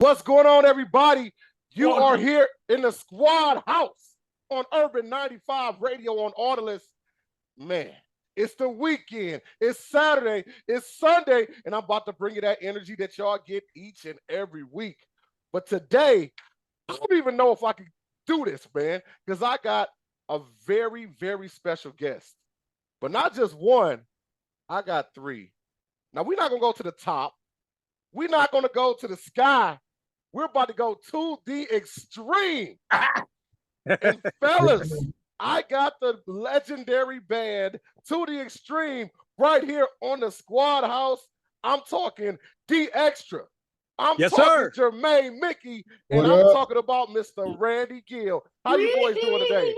What's going on, everybody? You Well, are here in the Squad House on Urban 95 Radio on Autolist. Man, it's the weekend. It's Saturday. It's Sunday. And I'm about to bring you that energy that y'all get each and every week. But today, I don't even know if I can do this, man, because I got a very, very special guest. But not just one, I got three. Now, we're not going to go to the top. We're not going to go to the sky. We're about to go to the extreme. And fellas, I got the legendary band To the Extreme right here on the Squad House. I'm talking D Extra. I'm talking Jermaine Rickey, and I'm talking about Mr. Randy Gill. How you boys doing today?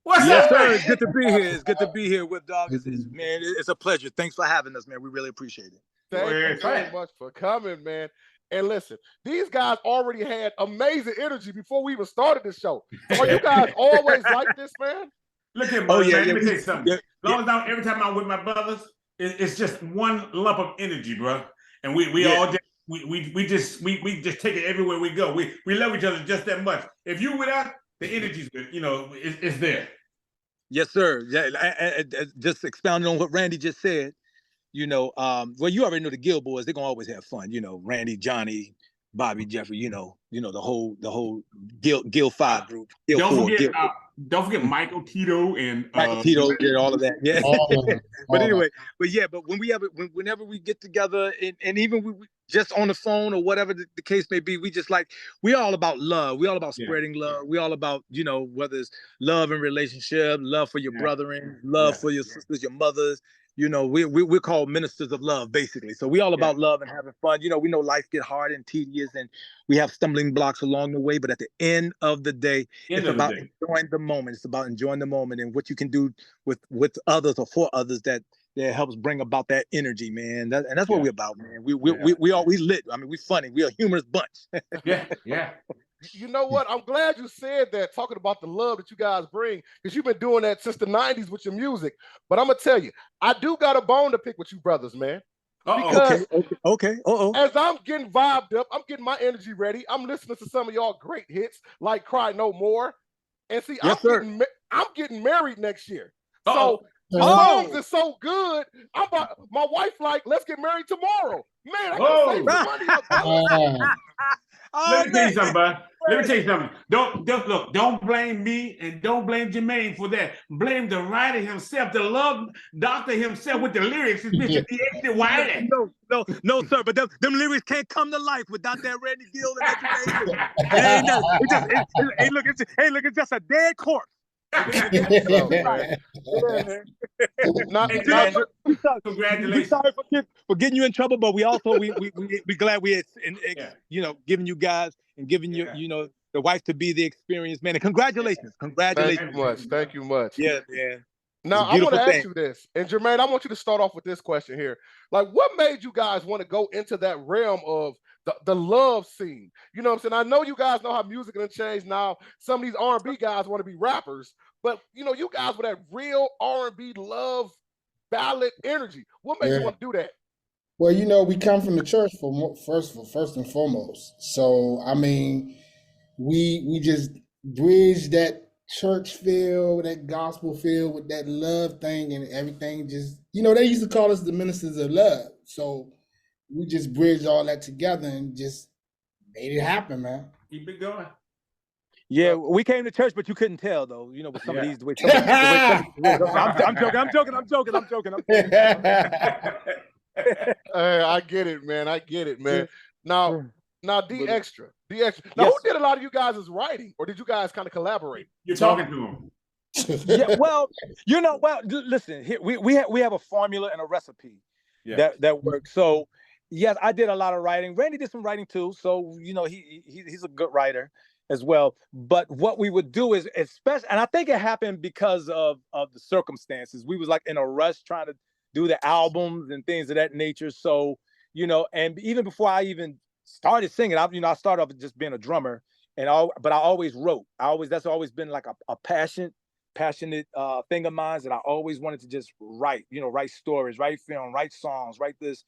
What's Yes, up, sir. man? It's good to be here. It's good to be here with Dog. Man, it's a pleasure. Thanks for having us, man. We really appreciate it. Thank you very much for coming, man. And listen, these guys already had amazing energy before we even started the show. Are you guys always like this, man? Look here, brother, man. Let me tell you something. Every time I'm with my brothers, it's just one lump of energy, bro. And we all just take it everywhere we go. We love each other just that much. If you with us, the energy's good. It's there. Yes, sir. Yeah, just expounding on what Randy just said. Well, you already know the Gill boys. They're gonna always have fun. Randy, Johnny, Bobby, Jeffrey. The whole Gill 5 group. Don't forget Michael, Tito, and Michael Tito did all of that. Yeah. But whenever we get together, and even we just on the phone or whatever the case may be, we all about love. We all about spreading love. We all about whether it's love in relationship, love for your brethren, love for your sisters, your mothers. We're called ministers of love, basically. So we all about love and having fun. We know life get hard and tedious, and we have stumbling blocks along the way. But at the end of the day, it's about enjoying the moment. It's about enjoying the moment and what you can do with others or for others that helps bring about that energy, man. And that's what we're about, man. We lit. I mean, we funny. We're a humorous bunch. Yeah. You know what? I'm glad you said that, talking about the love that you guys bring, because you've been doing that since the 90s with your music. But I'm going to tell you, I do got a bone to pick with you brothers, man. Because as I'm getting vibed up, I'm getting my energy ready. I'm listening to some of y'all great hits like Cry No More. And see, I'm getting married next year. So the songs is so good. My wife let's get married tomorrow. Man, I gotta save some money up. Let me tell you something, bud. Let me tell you something. Don't blame me and don't blame Jermaine for that. Blame the writer himself, the love doctor himself with the lyrics. It's Mr. D.X. Wiley. No, sir. But them lyrics can't come to life without that Randy Gill and that. Look, it's just a dead corpse. Congratulations. Sorry for getting you in trouble, but we glad we giving you guys and giving you the wife to be the experience, man. And congratulations. Thank you much. Yeah. Now I want to ask you this, and Jermaine, I want you to start off with this question here. Like, what made you guys want to go into that realm of the love scene? You know what I'm saying? I know you guys know how music gonna change now. Some of these R&B guys want to be rappers, but you guys with that real R&B love ballad energy. What made you want to do that? Well, we come from the church first and foremost. So I mean, we just bridge that church feel, that gospel feel with that love thing, and everything just, they used to call us the ministers of love. So we just bridged all that together and just made it happen, man. Keep it going. Yeah, we came to church, but you couldn't tell, though. With some of these. I'm joking. I get it, man. Now, D Extra. Now, who did a lot of you guys' writing, or did you guys kind of collaborate? You're talking to him. Listen. Here, we have a formula and a recipe that works. So, yes, I did a lot of writing. Randy did some writing too. So, he's a good writer as well. But what we would do is, especially, and I think it happened because of the circumstances. We was like in a rush trying to do the albums and things of that nature. So, and even before I even started singing, I started off just being a drummer, but I always wrote. That's always been like a passionate thing of mine, that I always wanted to just write, write stories, write film, write songs, write this,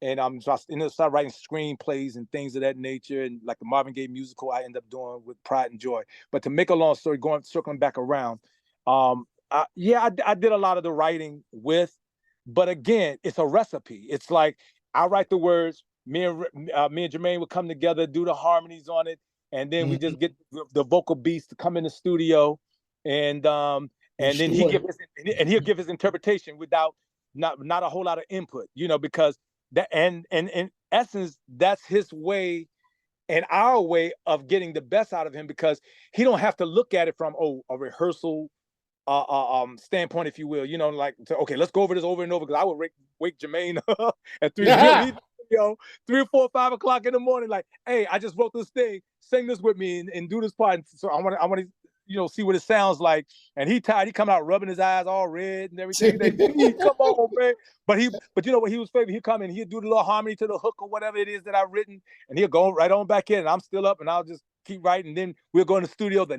And so I ended up start writing screenplays and things of that nature. And like the Marvin Gaye musical, I ended up doing with pride and joy. But to make a long story, circling back around, I did a lot of the writing with, but again, it's a recipe. It's like I write the words, me and Jermaine would come together, do the harmonies on it, and then we just get the vocal beats to come in the studio, and then he'll give his interpretation without not a whole lot of input, because that and in essence, that's his way and our way of getting the best out of him, because he don't have to look at it from a rehearsal standpoint, if you will, like, okay, let's go over this over and over, because I would wake Jermaine up at 3 or 4 or 5 o'clock in the morning, like, hey, I just wrote this thing, sing this with me and do this part. And so I want to see what it sounds like. And he tired, he come out rubbing his eyes all red and everything. Come on, man. But you know what, he was favorite. He'll come in, he'll do the little harmony to the hook or whatever it is that I've written, and he'll go right on back in, and I'm still up, and I'll just keep writing. Then we'll go in the studio the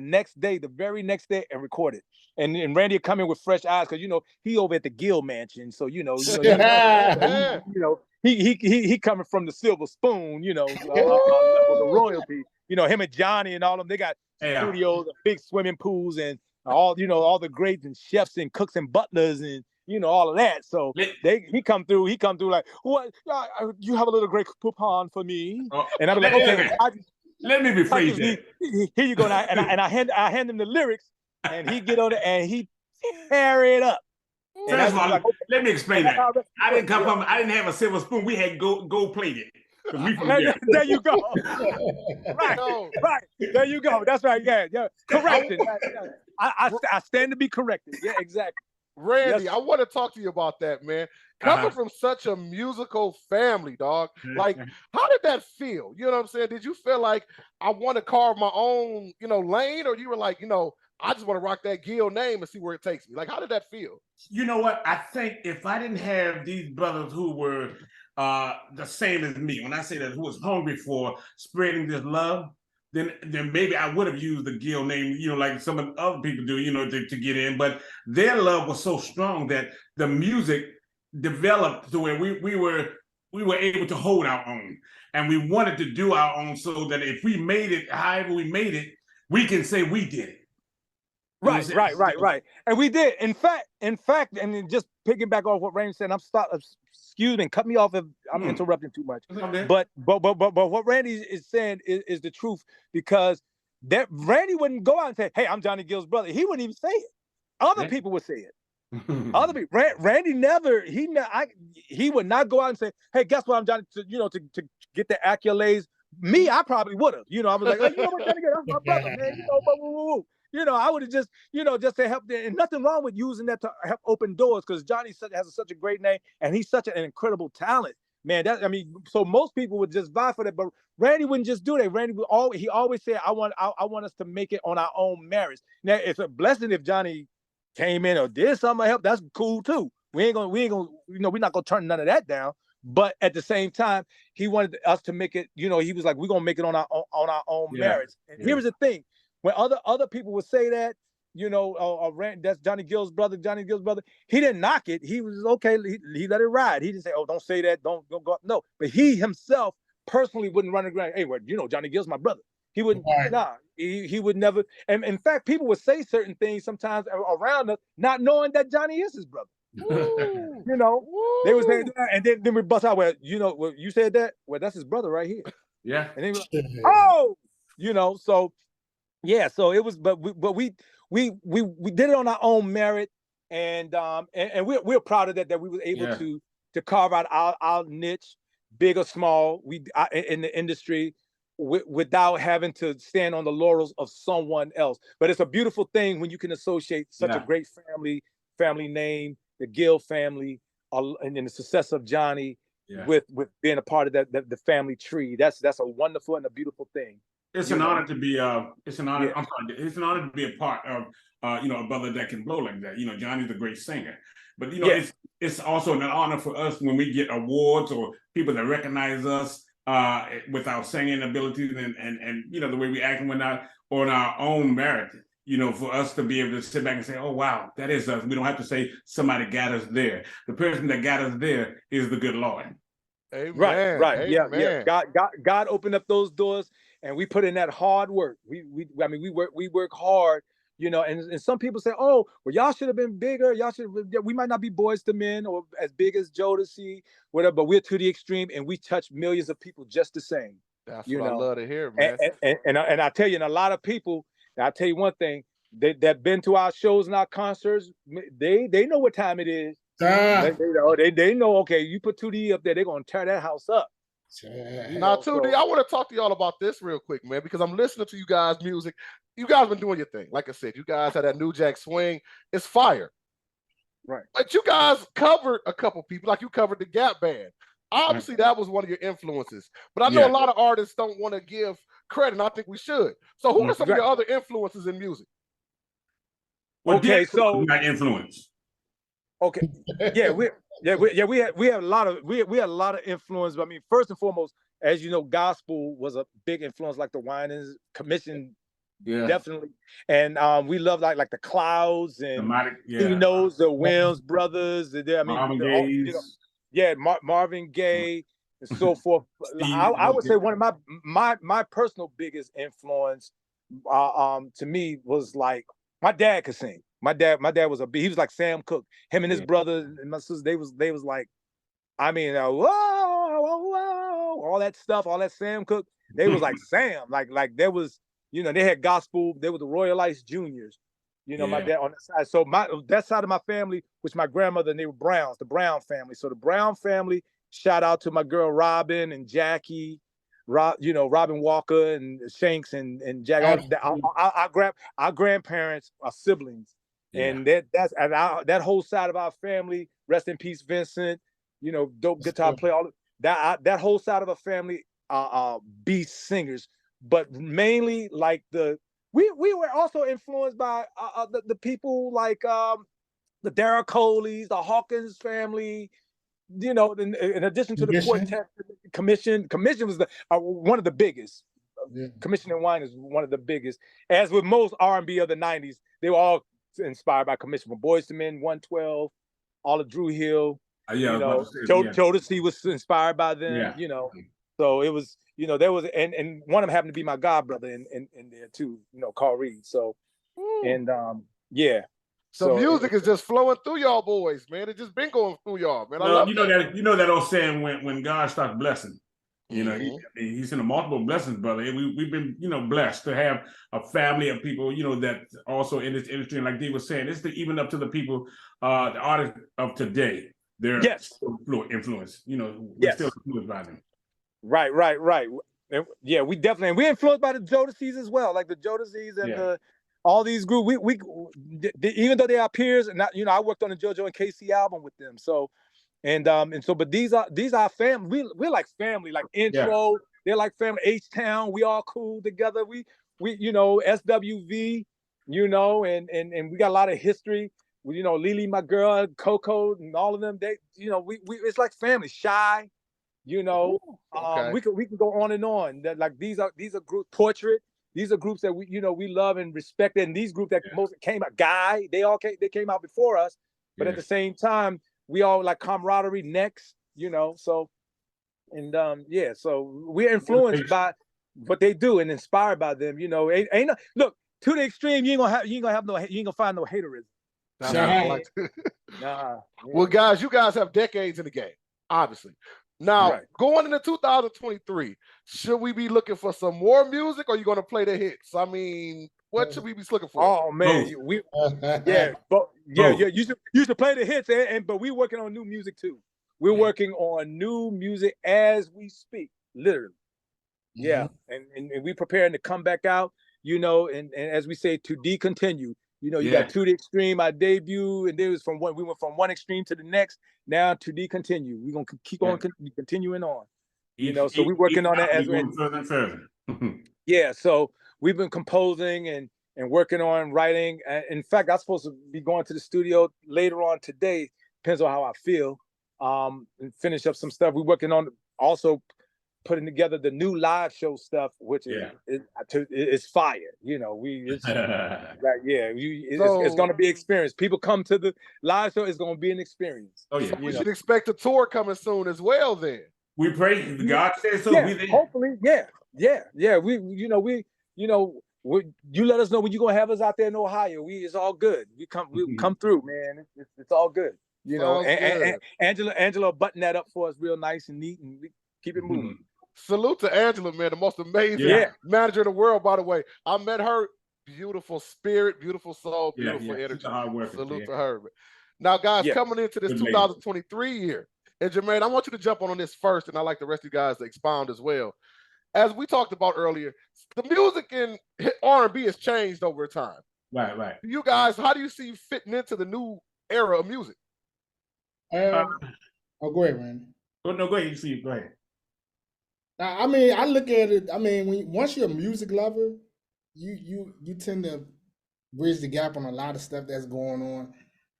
very next day, and record it. And Randy will come in with fresh eyes, because he over at the Gill mansion, so he coming from the silver spoon, the royalty. Him and Johnny and all of them, they got studios, big swimming pools, and all the greats and chefs and cooks and butlers and all of that. So he come through like, what? You have a little great coupon for me, and I'm like, okay. Let me rephrase that. Here you go now, and I hand him the lyrics, and he get on it and he tear it up. First of all, like, let me explain that. I didn't have a silver spoon. We had gold plated. There you go. Right. There you go. That's right. Yeah. Corrected. I stand to be corrected. Yeah, exactly. Randy, yes. I want to talk to you about that, man. Coming from such a musical family, dog. Like, how did that feel? You know what I'm saying? Did you feel like I want to carve my own, lane, or you were like, I just want to rock that Gill name and see where it takes me? Like, how did that feel? You know what? I think if I didn't have these brothers who were the same as me, when I say that, who was hungry for spreading this love, then maybe I would have used the Gill name, like some of the other people do, to get in. But their love was so strong that the music developed to where we were able to hold our own, and we wanted to do our own, so that if we made it, however we made it, we can say we did it. Right. And we did. In fact, and just picking back off what Randy said, excuse me, cut me off if I'm interrupting too much. But what Randy is saying is the truth, because that Randy wouldn't go out and say, hey, I'm Johnny Gill's brother. He wouldn't even say it. Other people would say it. Other people. Randy he would not go out and say, hey, guess what, I'm Johnny, to get the accolades. Me, I probably would have. I was like, oh, what, Johnny Gill, that's my brother, man. I would have just, just to help. And nothing wrong with using that to help open doors, because Johnny has such a great name, and he's such an incredible talent, man. So most people would just vie for that, but Randy wouldn't just do that. Randy he always said, I want us to make it on our own merits. Now, it's a blessing if Johnny came in or did something to help. That's cool too. We ain't gonna, we're not gonna turn none of that down. But at the same time, he wanted us to make it. He was like, we're gonna make it on our own merits. And here's the thing. When other people would say that, that's Johnny Gill's brother, he didn't knock it. He was okay. He let it ride. He didn't say, oh, don't say that. Don't go up. No, but he himself personally wouldn't run around. Hey, well, Johnny Gill's my brother. He wouldn't. Right. Nah, he would never. And in fact, people would say certain things sometimes around us, not knowing that Johnny is his brother. Ooh. They would say that, and then we bust out. Well, you said that. Well, that's his brother right here. Yeah. And then like, oh, so. Yeah, so it was, but we did it on our own merit, and we're proud of that we were able to carve out our niche, big or small, in the industry, without having to stand on the laurels of someone else. But it's a beautiful thing when you can associate such a great family name, the Gill family, and the success of Johnny with being a part of the family tree. That's a wonderful and a beautiful thing. It's an honor to be. It's an honor. It's an honor to be a part of. A brother that can blow like that. Johnny's a great singer, but it's also an honor for us when we get awards or people that recognize us with our singing abilities and the way we act on our own merit. For us to be able to sit back and say, oh wow, that is us. We don't have to say somebody got us there. The person that got us there is the good Lord. Amen. Right. Yeah. Amen. God opened up those doors, and we put in that hard work. I mean, we work hard, you know. And some people say, oh, well, y'all should have been bigger. Y'all should. We might not be Boys to Men or as big as Jodeci, whatever. But we're to the extreme, and we touch millions of people just the same. That's You what I know. love to hear, man. And I tell you, and a lot of people. I'll tell you one thing. That been to our shows and our concerts. They know what time it is. They know, okay, you put 2D up there, they're gonna tear that house up. Now, 2D, I want to talk to y'all about this real quick, man, because I'm listening to you guys' music. You guys been doing your thing. Like I said, you guys had that New Jack Swing. It's fire. Right. But you guys covered a couple people, like you covered the Gap Band. Obviously, that was one of your influences. But I know a lot of artists don't want to give credit, and I think we should. So who are some of your other influences in music? Well, okay, so my influence. Okay, we had a lot of influence. I mean, first and foremost, as you know, gospel was a big influence, like the Winans, Commission, definitely, and we love like the Clouds and the Williams brothers. Marvin Gaye, Marvin Gaye, and so forth. I would say one of my personal biggest influence, to me, was like my dad could sing. My dad was he was like Sam Cooke. Him and his brother and my sister, they was like, I mean, whoa, all that stuff, all that Sam Cooke. They was like Sam, like there was, you know, they had gospel. They were the Royalites Juniors, you know. My dad on that side. So that side of my family, which my grandmother, and they were Browns, the Brown family. So the Brown family. Shout out to my girl Robin and Jackie. Robin Walker and Shanks and Jack. Our grandparents are siblings, and that whole side of our family. Rest in peace, Vincent. You know, dope guitar player. All that whole side of our family are beast singers, but mainly like we were also influenced by the people like the Derek Coleys, the Hawkins family. You know, in addition to the quartet, Commission was one of the biggest. Commission and Wine is one of the biggest. As with most R&B of the '90s, they were all inspired by Commission. From Boys to Men, 112, all of Drew Hill. Jodeci was inspired by them. Yeah. You know, so it was. You know, there was, and one of them happened to be my god brother in there too. You know, Carl Reed. So, and So music is just flowing through y'all boys, man. It's just been going through y'all, man. Well, you know that old saying when God starts blessing, you know, he's in a multiple blessings, brother. We've been, you know, blessed to have a family of people, you know, that also in this industry. And like Dee was saying, it's even up to the people, the artists of today. They're still influenced, you know, we're still influenced by them. Right. Yeah, we definitely, we're influenced by the Jodeci's as well, like the Jodeci's and all these groups, we even though they are peers, and you know, I worked on the JoJo and KC album with them. So, but these are family. We're like family, like Intro. They're like family. H-Town. We all cool together. We you know, SWV. You know, and we got a lot of history. You know, Lily, my girl, Coco, and all of them. They, you know, we it's like family. Shy. You know, we can go on and on. That like these are group Portrait. These are groups that we love and respect, and these groups that most came out. Guy, they came out before us, but at the same time, we all like camaraderie. Next, you know, so and so we're influenced by what they do and inspired by them. You know, ain't look to the extreme. You ain't gonna find no haterism. Nah. Well, guys, you guys have decades in the game, obviously. Now, going into 2023, should we be looking for some more music, or are you going to play the hits? I mean, what should we be looking for? Oh man, you should play the hits, but we're working on new music too. We're working on new music as we speak, literally. Yeah, and we preparing to come back out, you know, and as we say, to decontinue. You know, you got To the Extreme, our debut, and we went from one extreme to the next. Now To Decontinue. We're gonna keep on continuing on. You know, so we're working on that as well. Further and further. Yeah, so we've been composing and working on writing. In fact, I'm supposed to be going to the studio later on today. Depends on how I feel. And finish up some stuff. We're working on also putting together the new live show stuff, which is fire. You know, it's going to be experience. People come to the live show, it's going to be an experience. Oh yeah, we should expect a tour coming soon as well. Then We pray. If God says so. Yeah, We there. hopefully, yeah. We, you let us know when you're gonna have us out there in Ohio. It's all good. We'll come through, man. It's all good. Good. Angela button that up for us real nice and neat, and we keep it moving. Salute to Angela, man, the most amazing manager in the world, by the way. I met her. Beautiful spirit, beautiful soul, beautiful energy. Salute to her. Now, guys, coming into this 2023 year, and Jermaine, I want you to jump on this first, and I'd like the rest of you guys to expound as well. As we talked about earlier, the music in R&B has changed over time. Right. You guys, how do you see you fitting into the new era of music? Go ahead, man. No, go ahead. Go ahead. I mean, I look at it. I mean, once you're a music lover, you tend to bridge the gap on a lot of stuff that's going on.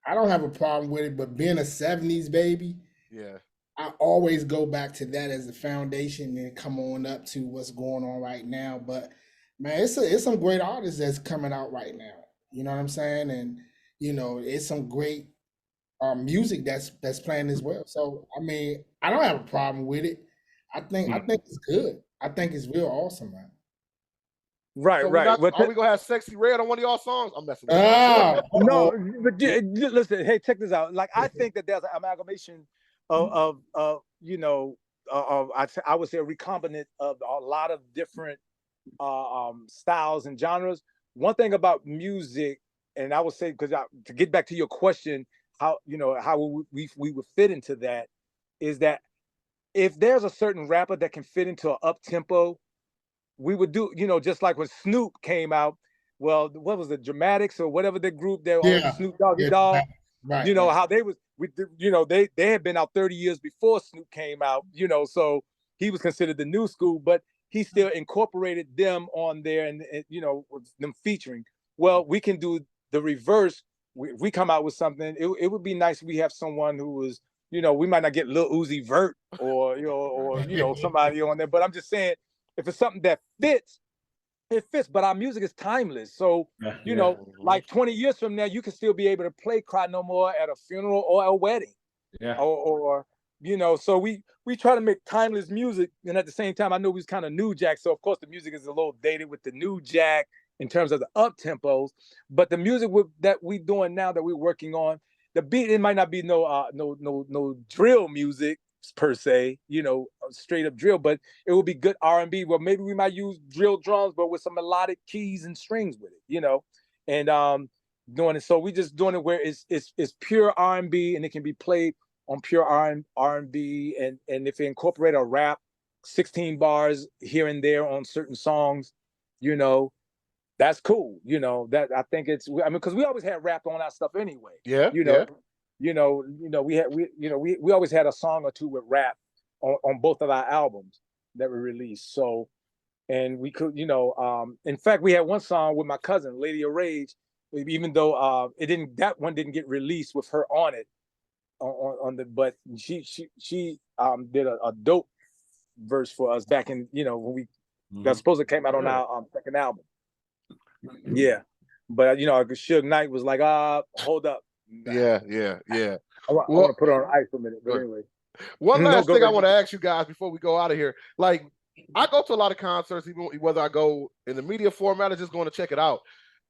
I don't have a problem with it, but being a 70s baby, I always go back to that as the foundation and come on up to what's going on right now. But man, it's some great artists that's coming out right now. You know what I'm saying? And it's some great music that's playing as well. So I mean, I don't have a problem with it. I think it's good. I think it's real awesome, man. Right. Are we gonna have Sexy Red on one of y'all songs? I'm messing with you. No, but listen. Hey, check this out. Like, I think that there's an amalgamation of I would say a recombinant of a lot of different styles and genres. One thing about music, and I would say, because to get back to your question, how we would fit into that, is that if there's a certain rapper that can fit into an up tempo, we would do, just like when Snoop came out. Well, what was it, Dramatics or whatever the group they were, Snoop Doggy Dogg. Right. How they was, they had been out 30 years before Snoop came out. So he was considered the new school, but he still incorporated them on there and with them featuring. Well, we can do the reverse. We come out with something. It would be nice if we have someone who was, we might not get Lil Uzi Vert or somebody on there, but I'm just saying, if it's something that fits, it fits. But our music is timeless. So, like 20 years from now, you can still be able to play Cry No More at a funeral or a wedding. Yeah. Or so we try to make timeless music. And at the same time, I know we was kind of new jack. So, of course, the music is a little dated with the new jack in terms of the up tempos. But the music that we doing now, that we're working on, the beat, it might not be no drill music per se, straight up drill, but it will be good R&B. Well, maybe we might use drill drums, but with some melodic keys and strings with it, and doing it. So we just doing it where it's pure R&B, and it can be played on pure R&B, and if you incorporate a rap, 16 bars here and there on certain songs, that's cool. That I think because we always had rap on our stuff anyway. Yeah. We always had a song or two with rap on both of our albums that we released. So, and we could, in fact, we had one song with my cousin, Lady of Rage, even though that one didn't get released with her on it, but she did a dope verse for us back in, when we that supposed to came out on our second album. Yeah, but Suge Knight was like, hold up. Yeah. I want to put on ice for a minute, but anyway. One last thing I want to ask you guys before we go out of here. Like, I go to a lot of concerts, even whether I go in the media format or just going to check it out.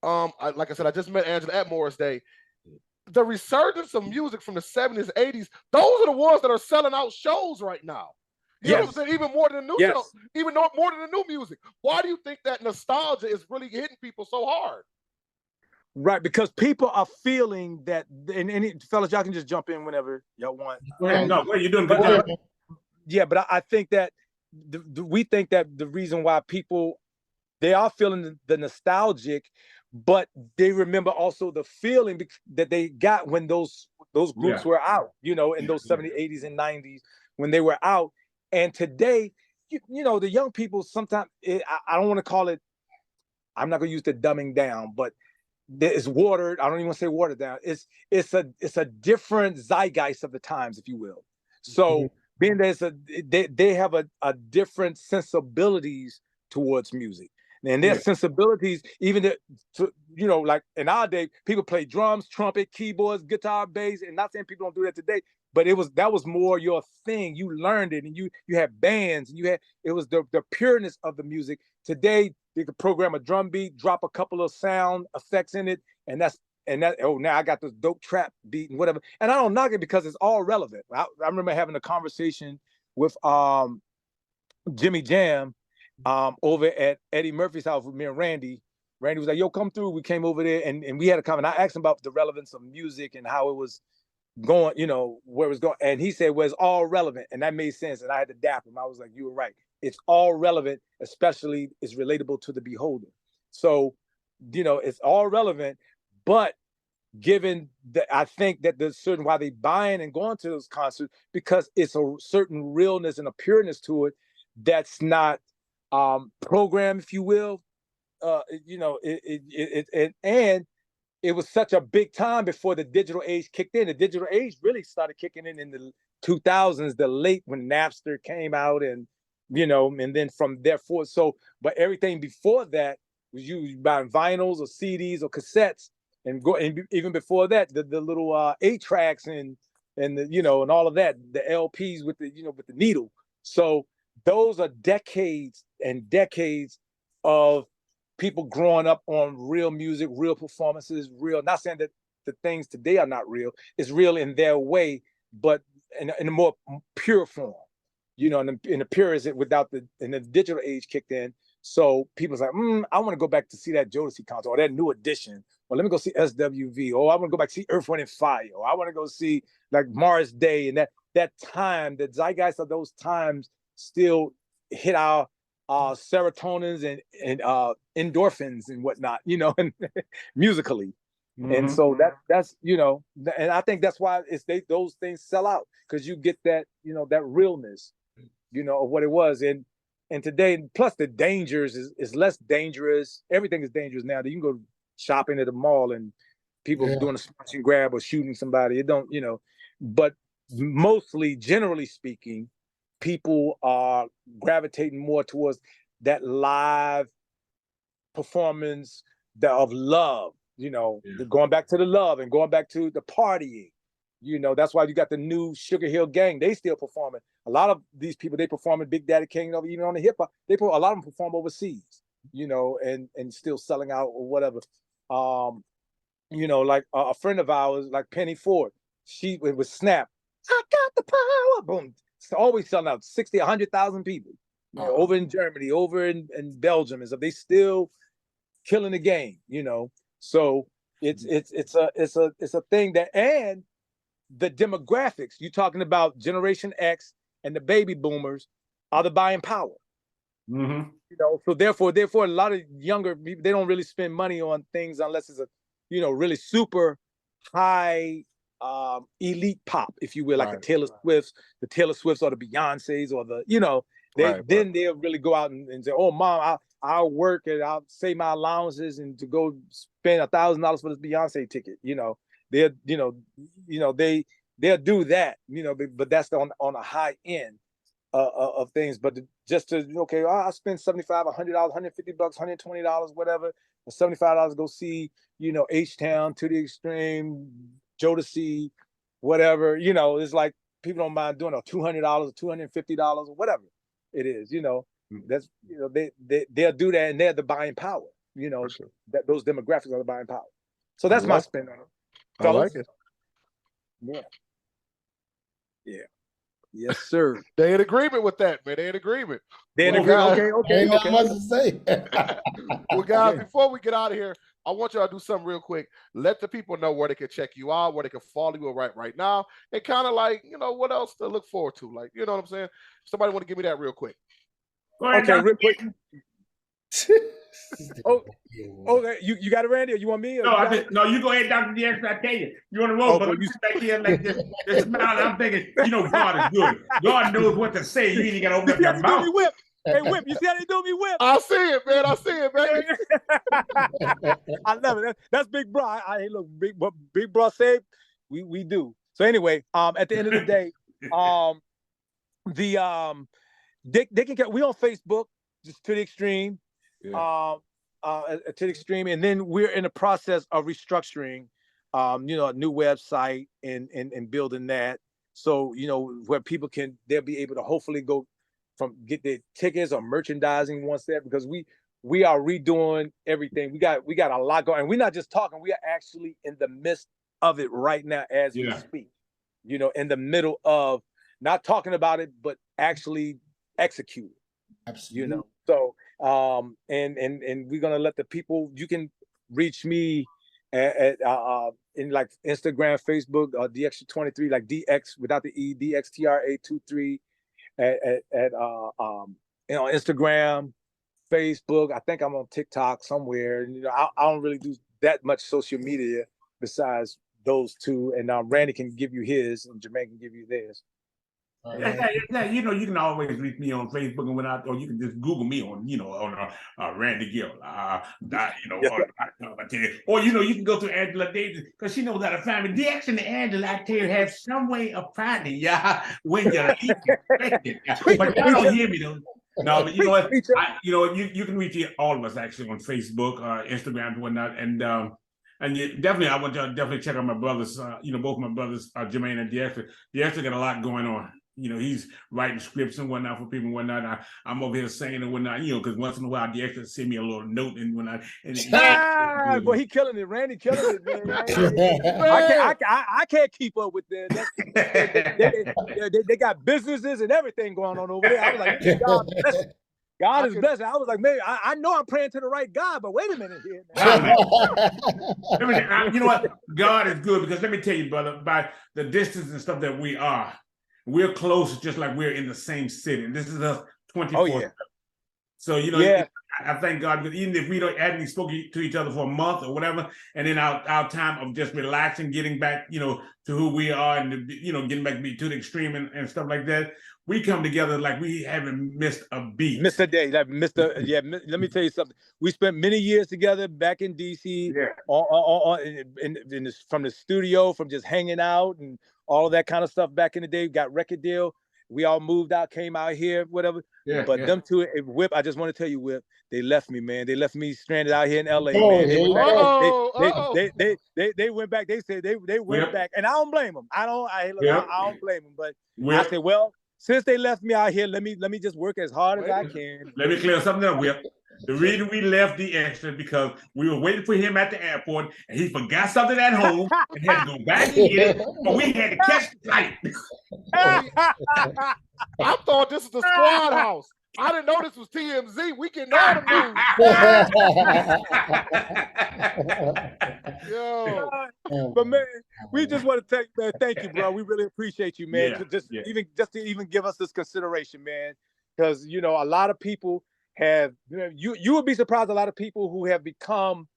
Like I said, I just met Angela at Morris Day. The resurgence of music from the 70s, 80s, those are the ones that are selling out shows right now. You know what I'm saying? Even more than the new show, more than the new music. Why do you think that nostalgia is really hitting people so hard? Right, because people are feeling that, and any fellas, y'all can just jump in whenever y'all want. No, you're doing good job. Yeah, but I think that we think that the reason why people, they are feeling the nostalgic, but they remember also the feeling that they got when those groups were out, in those 70s, 80s, and 90s when they were out. And today, the young people sometimes, I don't want to call it, I'm not going to use the dumbing down, but it's watered. I don't even want to say watered down. It's a different zeitgeist of the times, if you will. So being that they have a different sensibilities towards music, and their sensibilities, even like in our day, people play drums, trumpet, keyboards, guitar, bass, and not saying people don't do that today, but that was more your thing. You learned it, and you had bands, and it was the pureness of the music. Today they could program a drum beat, drop a couple of sound effects in it, and now I got this dope trap beat and whatever. And I don't knock it because it's all relevant. I remember having a conversation with Jimmy Jam over at Eddie Murphy's house with me and Randy. Randy was like, yo, come through. We came over there and we had a comment. I asked him about the relevance of music and how it was going, where it was going. And he said, well, it's all relevant. And that made sense. And I had to dap him. I was like, you were right. It's all relevant, especially it's relatable to the beholder. So, it's all relevant, but given that, I think that there's certain why they buying and going to those concerts, because it's a certain realness and a pureness to it that's not programmed, if you will. And it was such a big time before the digital age kicked in. The digital age really started kicking in the 2000s, the late when Napster came out, and then from there forth. So, but everything before that was you buying vinyls or CDs or cassettes, and even before that, the little 8-tracks and and all of that, the LPs with the with the needle. So those are decades and decades of people growing up on real music, real performances, real. Not saying that the things today are not real. It's real in their way, but in a more pure form. In the purest, without the digital age kicked in. So people's like, I want to go back to see that Jodeci concert or that new edition. Or let me go see SWV. Or I want to go back to see Earth, Wind, and Fire. Or I want to go see like Morris Day. And that time, the zeitgeist of those times still hit our serotonins and endorphins and whatnot, and musically. Mm-hmm. And so that's and I think that's why those things sell out, because you get that that realness of what it was. And today, plus the dangers is less dangerous. Everything is dangerous now. You can go shopping at the mall and people doing a smash and grab or shooting somebody. It don't but mostly, generally speaking, people are gravitating more towards that live performance of love, going back to the love and going back to the partying. That's why you got the new Sugar Hill Gang. They still performing. A lot of these people, they perform in Big Daddy Kane, even on the hip hop. A lot of them perform overseas, and still selling out or whatever. Like a friend of ours, like Penny Ford, she was Snap. I got the power, boom. It's always selling out 60, 100,000 people over in Germany, over in Belgium and stuff. They still killing the game, So it's a thing that, and the demographics, you're talking about Generation X and the baby boomers are the buying power. Mm-hmm. So therefore a lot of younger people, they don't really spend money on things unless it's a really super high elite pop, if you will, like the Taylor Swifts or the Beyoncés or the then they'll really go out and say, oh mom, I'll work and I'll save my allowances and to go spend $1,000 for this Beyonce ticket. They'll do that, but that's on a high end of things. But just to I'll spend $75, $100, $150, $120, whatever, $75 to go see H-Town, To the Extreme, Jodeci, whatever. It's like people don't mind doing $200 or $250 or whatever it is. That's they'll do that, and they're the buying power. Sure. That those demographics are the buying power. So that's my spin on it. Fellas? I like it. Yeah. Yes, sir. They in agreement with that, man. They in agreement. They in agreement. Okay. Ain't nothing much to say. Well, guys, before we get out of here, I want y'all to do something real quick. Let the people know where they can check you out, where they can follow you right now, and kind of like, what else to look forward to. Like, you know what I'm saying? Somebody want to give me that real quick. Okay, real quick. Okay. You got it, Randy, or you want me? No, you go ahead, Dr. DX. I tell you, you're on the road, but you sit back here like this smile. I'm thinking, God is good. God knows what to say. You ain't got to open up your mouth. Whip. Hey, Whip, you see how they do me, Whip? I see it, man. I see it, baby. I love it. That's Big Bro. Hey, look, Big Bro said we do. So anyway, at the end of the day, they can get, we on Facebook, just To the Extreme. Yeah. To the Extreme, and then we're in the process of restructuring, a new website and building that. So, where people they'll be able to hopefully get their tickets or merchandising once there, because we are redoing everything. We got a lot going, and we're not just talking, we are actually in the midst of it right now as we speak, in the middle of not talking about it, but actually executing. Absolutely. So, and we're going to let the people, you can reach me at in like Instagram, Facebook, DX23, like DX without the E, DXTRA23 at Instagram, Facebook. I think I'm on TikTok somewhere. I don't really do that much social media besides those two. And Randy can give you his, and Jermaine can give you theirs. Yeah, you can always reach me on Facebook and whatnot, or you can just Google me on, on Randy Gill, or you can go to Angela Davis, because she knows how to find me. DX and Angela, I tell you, have some way of finding y'all when you're expected. But y'all don't hear me though. No, but you know what? You can reach all of us actually on Facebook, Instagram, and whatnot, and definitely, I want y'all to definitely check out my brothers. Both my brothers, Jermaine and DX. DX got a lot going on. He's writing scripts and whatnot for people and whatnot. I'm over here saying and whatnot, because once in a while, DX send me a little note and whatnot. Boy, he killing it. Randy killing it, man. I can't keep up with that. They got businesses and everything going on over there. I was like, God is blessing. I was like, man, I know I'm praying to the right God, but wait a minute here. You know what? God is good, because let me tell you, brother, by the distance and stuff that we're close, just like we're in the same city. And this is us 24. Oh, yeah. So, I thank God, because even if we hadn't spoken to each other for a month or whatever, and then our time of just relaxing, getting back, to who we are, and, getting back to the extreme and stuff like that, we come together like we haven't missed a beat. Missed a day. Let me tell you something. We spent many years together back in DC, from the studio, from just hanging out and all of that kind of stuff back in the day. We got record deal. We all moved out, came out here, whatever. Yeah, but them two, Whip, I just want to tell you, Whip, they left me, man. They left me stranded out here in LA, man. They went back. They said they went back, and I don't blame them. I don't blame them. But I said, well, since they left me out here, let me just work as hard as I can. Let me clear something up, Whip. The reason we left the extra because we were waiting for him at the airport, and he forgot something at home and had to go back and get it, but we had to catch the flight. I thought this was the Squad House. I didn't know this was TMZ. We can know the Yo. But man, we just want to thank you, bro. We really appreciate you, man. Just to even give us this consideration, man. Because a lot of people have, you would be surprised, a lot of people who have become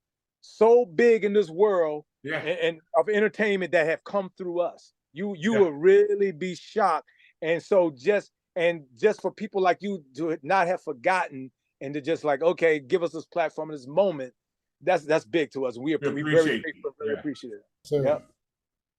so big in this world and of entertainment that have come through us. You will really be shocked. And so just for people like you to not have forgotten and to just like, okay, give us this platform in this moment, that's big to us. We very appreciate it. Yep.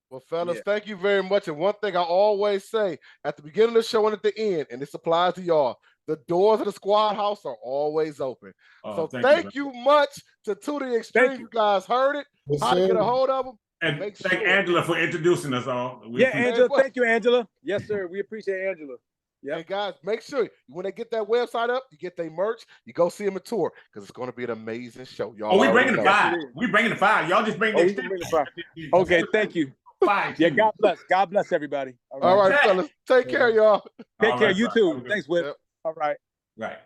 Well, fellas, thank you very much. And one thing I always say at the beginning of the show and at the end, and this applies to y'all, the doors of the Squad House are always open. So thank you much to the Extreme. You guys heard it. How to get a hold of them. And thank Angela for introducing us all. Angela. Thank you, Angela. Yes, sir. We appreciate Angela. Yeah, and guys, make sure when they get that website up, you get their merch, you go see them at tour, because it's going to be an amazing show. Y'all. We bringing the fire. We bringing the fire. Y'all just bring the fire. Okay, thank you. Fire. Yeah, God bless. God bless everybody. All right, fellas. Take care, y'all. Take care. You too. Thanks, Whip. All right. Right.